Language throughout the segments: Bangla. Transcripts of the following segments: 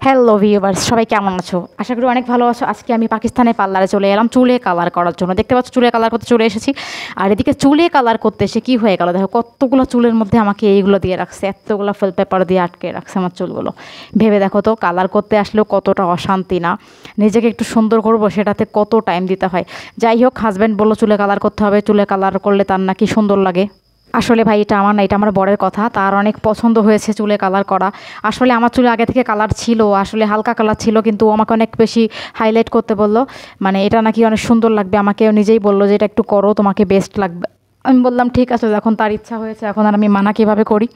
হ্যালো ভিউয়ার্স, সবাই কেমন আছো? আশা করি অনেক ভালো আছো। আজকে আমি পাকিস্তানে পার্লারে চলে এলাম চুলে কালার করার জন্য। দেখতে পাচ্ছ চুলে কালার করতে চলে এসেছি। আর এদিকে চুলে কালার করতে এসে কী হয়ে গেল দেখো, কতগুলো চুলের মধ্যে আমাকে এইগুলো দিয়ে রাখছে, এতগুলো ফেল পেপার দিয়ে আটকে রাখছে আমার চুলগুলো। ভেবে দেখো তো, কালার করতে আসলেও কতটা অশান্তি না? নিজেকে একটু সুন্দর করবো, সেটাতে কত টাইম দিতে হয়। যাই হোক, হাজব্যান্ড বললো চুলে কালার করতে হবে, চুলে কালার করলে তার নাকি সুন্দর লাগে। আসলে ভাই, এটা আমার না, এটা আমার বরের কথা। তার অনেক পছন্দ হয়েছে চুলে কালার করা। আসলে আমার চুলে আগে থেকে কালার ছিল, আসলে হালকা কালার ছিল, কিন্তু ও আমাকে অনেক বেশি হাইলাইট করতে বললো। মানে এটা নাকি অনেক সুন্দর লাগবে, আমাকে নিজেই বললো যে এটা একটু করো, তোমাকে বেস্ট লাগবে। আমি বললাম ঠিক আছে, যখন তার ইচ্ছা হয়েছে এখন আর আমি মানা কীভাবে করি।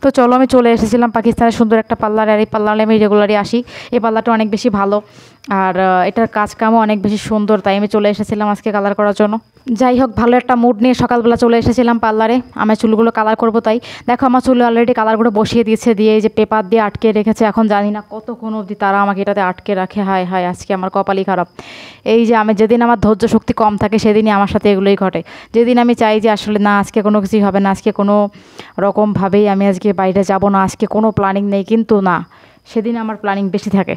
তো চলো, আমি চলে এসেছিলাম পাকিস্তানের সুন্দর একটা পার্লারে। আর এই পার্লারে আমি রেগুলারই আসি। এই পার্লারটা অনেক বেশি ভালো, আর এটার কাজকামও অনেক বেশি সুন্দর, তাই আমি চলে এসেছিলাম আজকে কালার করার জন্য। যাই হোক, ভালো একটা মুড নিয়ে সকালবেলা চলে এসেছিলাম পার্লারে। আমার চুলগুলো কালার করবো তাই। দেখো, আমার চুলে অলরেডি কালারগুলো বসিয়ে দিয়েছে, দিয়ে এই যে পেপার দিয়ে আটকে রেখেছে। এখন জানি না কতক্ষণ অবধি তারা আমাকে এটাতে আটকে রাখে। হায় হায়, আজকে আমার কপালই খারাপ। এই যে আমি যেদিন আমার ধৈর্য শক্তি কম থাকে সেদিনই আমার সাথে এগুলোই ঘটে। যেদিন আমি চাই যে আসলে না, আজকে কোনো কিছুই হবে না, আজকে কোনো রকমভাবেই আমি আজকে বাইরে যাব না, আজকে কোনো প্ল্যানিং নেই, কিন্তু না, সেদিন আমার প্ল্যানিং বেশি থাকে।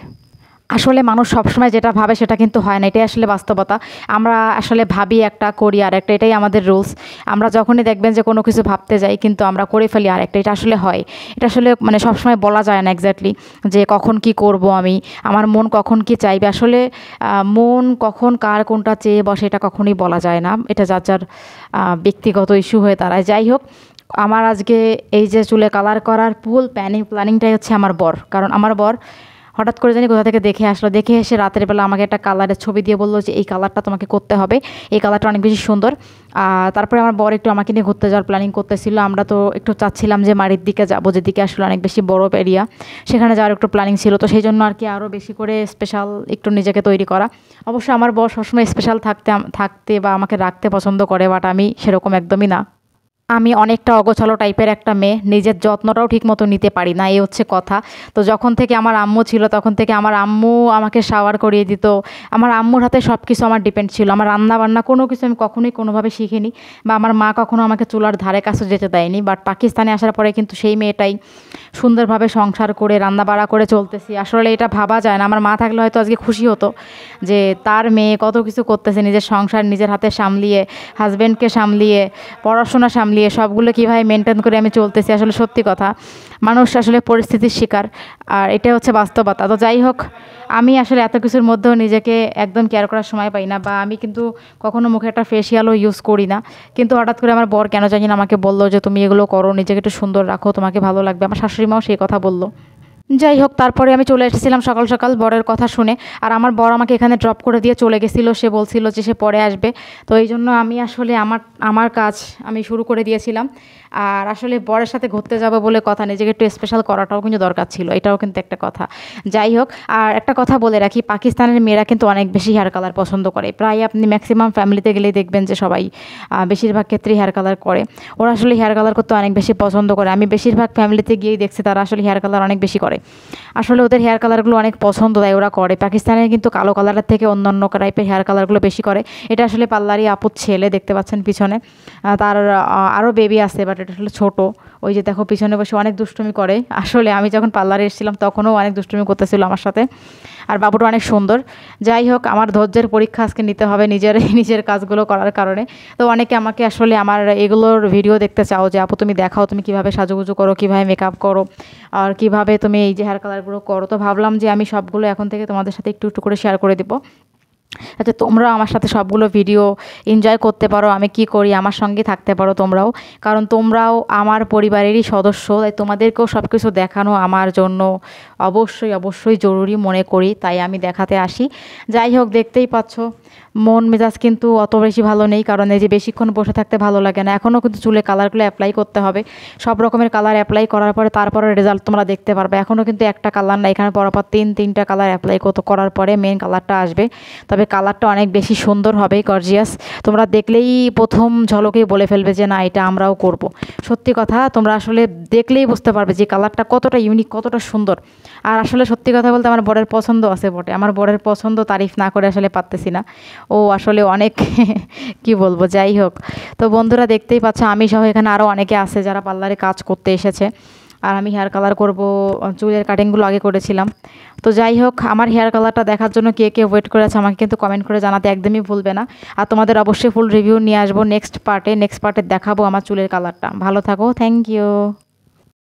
আসলে মানুষ সবসময় যেটা ভাবে সেটা কিন্তু হয় না, এটাই আসলে বাস্তবতা। আমরা আসলে ভাবি একটা, করি আর একটা, এটাই আমাদের রুলস। আমরা যখনই দেখবেন যে কোনো কিছু ভাবতে যাই, কিন্তু আমরা করে ফেলি আর একটা, এটা আসলে হয়। এটা আসলে মানে সবসময় বলা যায় না এক্স্যাক্টলি যে কখন কি করব আমি, আমার মন কখন কি চাইবে। আসলে মন কখন কার কোনটা চেয়ে বসে এটা কখনোই বলা যায় না, এটা যার যার ব্যক্তিগত ইস্যু হয়ে দাঁড়ায়। যাই হোক, আমার আজকে এই যে চুলে কালার করার ফুল প্ল্যানিংটাই হচ্ছে আমার বর। কারণ আমার বর হঠাৎ করে জানি কোথা থেকে দেখে আসলো, দেখে এসে রাতের বেলা আমাকে একটা কালারের ছবি দিয়ে বললো যে এই কালারটা তোমাকে করতে হবে, এই কালারটা অনেক বেশি সুন্দর। তারপরে আমার বর একটু আমাকে নিয়ে ঘুরতে যাওয়ার প্ল্যানিং করতেছিল। আমরা তো একটু চাচ্ছিলাম যে মাড়ির দিকে যাবো, যেদিকে আসলে অনেক বেশি বরফ এরিয়া, সেখানে যাওয়ার একটু প্ল্যানিং ছিল। তো সেই জন্য আর কি আরও বেশি করে স্পেশাল একটু নিজেকে তৈরি করা। অবশ্য আমার বর সবসময় স্পেশাল থাকতে বা আমাকে রাখতে পছন্দ করে, বাট আমি সেরকম একদমই না। আমি অনেকটা অগোছালো টাইপের একটা মেয়ে, নিজের যত্নটাও ঠিকমতো নিতে পারি না, এই হচ্ছে কথা। তো যখন থেকে আমার আম্মু ছিল তখন থেকে আমার আম্মু আমাকে শাওয়ার করিয়ে দিত। আমার আম্মুর হাতে সব কিছু আমার ডিপেন্ড ছিল। আমার রান্না বান্না কোনো কিছু আমি কখনোই কোনোভাবে শিখিনি, বা আমার মা কখনো আমাকে চুলার ধারে কাছে যেতে দেয়নি। বাট পাকিস্তানে আসার পরে কিন্তু সেই মেয়েটাই সুন্দরভাবে সংসার করে রান্না বাড়া করে চলতেছি। আসলে এটা ভাবা যায় না। আমার মা থাকলে হয়তো আজকে খুশি হতো যে তার মেয়ে কত কিছু করতেছে, নিজের সংসার নিজের হাতে সামলিয়ে, হাজব্যান্ডকে সামলিয়ে, পড়াশোনা সামলিয়ে, সবগুলো কীভাবে মেনটেন করে আমি চলতেছি। আসলে সত্যি কথা, মানুষ আসলে পরিস্থিতির শিকার, আর এটা হচ্ছে বাস্তবতা। তো যাই হোক, আমি আসলে এত কিছুর মধ্যেও নিজেকে একদম কেয়ার করার সময় পাই না, বা আমি কিন্তু কখনো মুখে একটা ফেসিয়ালও ইউজ করি না। কিন্তু হঠাৎ করে আমার বর কেন জানি না আমাকে বললো যে তুমি এগুলো করো, নিজেকে একটু সুন্দর রাখো, তোমাকে ভালো লাগবে। আমার শাশুড়ি মাও সেই কথা বললো। যাই হোক, তারপরে আমি চলে এসেছিলাম সকাল সকাল বরের কথা শুনে। আর আমার বর আমাকে এখানে ড্রপ করে দিয়ে চলে গেছিলো, সে বলছিল যে সে পরে আসবে। তো এই জন্য আমি আসলে আমার কাজ আমি শুরু করে দিয়েছিলাম। আর আসলে বরের সাথে ঘুরতে যাবো বলে কথা, নিজেকে একটু স্পেশাল করাটাও কিন্তু দরকার ছিল, এটাও কিন্তু একটা কথা। যাই হোক, আর একটা কথা বলে রাখি, পাকিস্তানের মেয়েরা কিন্তু অনেক বেশি হেয়ার কালার পছন্দ করে। প্রায় আপনি ম্যাক্সিমাম ফ্যামিলিতে গেলেই দেখবেন যে সবাই বেশিরভাগ ক্ষেত্রেই হেয়ার কালার করে। ওরা আসলে হেয়ার কালার করতে অনেক বেশি পছন্দ করে। আমি বেশিরভাগ ফ্যামিলিতে গিয়েই দেখছি তারা আসলে হেয়ার কালার অনেক বেশি করে। আসলে ওদের হেয়ার কালারগুলো অনেক পছন্দ দেয়, ওরা করে। পাকিস্তানের কিন্তু কালো কালারের থেকে অন্যান্য টাইপের হেয়ার কালারগুলো বেশি করে। এটা আসলে পার্লারি আপুর ছেলে, দেখতে পাচ্ছেন পিছনে, তার আরও বেবি আছে, বাট এটা আসলে ছোটো। ওই যে দেখো পিছনে বসে অনেক দুষ্টুমি করে। আসলে আমি যখন পার্লারে এসেছিলাম তখনও অনেক দুষ্টুমি করতেছিল আমার সাথে, আর বাবুটা অনেক সুন্দর। যাই হোক, আমার ধৈর্যের পরীক্ষা আজকে নিতে হবে নিজের কাজগুলো করার কারণে। তো অনেকে আমাকে আসলে আমার এগুলোর ভিডিও দেখতে চাও যে আপু তুমি দেখাও, তুমি কীভাবে সাজুগুজু করো, কীভাবে মেকআপ করো, আর কীভাবে তুমি এই যে হেয়ার কালারগুলো করো। তো ভাবলাম যে আমি সবগুলো এখন থেকে তোমাদের সাথে একটু একটু করে শেয়ার করে দেবো, যাতে তোমরাও আমার সাথে সবগুলো ভিডিও এনজয় করতে পারো, আমি কি করি, আমার সঙ্গে থাকতে পারো তোমরাও। কারণ তোমরাও আমার পরিবারেরই সদস্য, তাই তোমাদেরকেও সব কিছু দেখানো আমার জন্য অবশ্যই জরুরি মনে করি, তাই আমি দেখাতে আসি। যাই হোক, দেখতেই পাচ্ছ মন মেজাজ কিন্তু অত বেশি ভালো নেই, কারণ এই যে বেশিক্ষণ বসে থাকতে ভালো লাগে না। এখনও কিন্তু চুলে কালারগুলো অ্যাপ্লাই করতে হবে, সব রকমের কালার অ্যাপ্লাই করার পরে তারপরে রেজাল্ট তোমরা দেখতে পারবে। এখনও কিন্তু একটা কালার না, এখানে পরপর তিনটা কালার অ্যাপ্লাই করার পরে মেন কালারটা আসবে। তবে কালারটা অনেক বেশি সুন্দর হবে, গর্জিয়াস। তোমরা দেখলেই প্রথম ঝলকেই বলে ফেলবে যে না, এটা আমরাও করব। সত্যি কথা, তোমরা আসলে দেখলেই বুঝতে পারবে যে কালারটা কতটা ইউনিক, কতটা সুন্দর। আর আসলে সত্যি কথা বলতে আমার বরের পছন্দ আছে বটে, আমার বরের পছন্দ তারিফ না করে আসলে পারতেছি না। ও আসলে অনেক কি বলবো। যাই হোক, তো বন্ধুরা দেখতেই পাচ্ছ আমি সহ এখানে আরও অনেকে আছে যারা পার্লারে কাজ করতে এসেছে। আর আমি হেয়ার কালার করব, চুলের কাটিংগুলো আগে করেছিলাম। তো যাই হোক, আমার হেয়ার কালারটা দেখার জন্য কে কে ওয়েট করে আছে আমাকে কিন্তু কমেন্ট করে জানাতে একদমই ভুলবে না। আর তোমাদের অবশ্যই ফুল রিভিউ নিয়ে আসবো নেক্সট পার্টে দেখাবো আমার চুলের কালারটা। ভালো থাকো, থ্যাংক ইউ।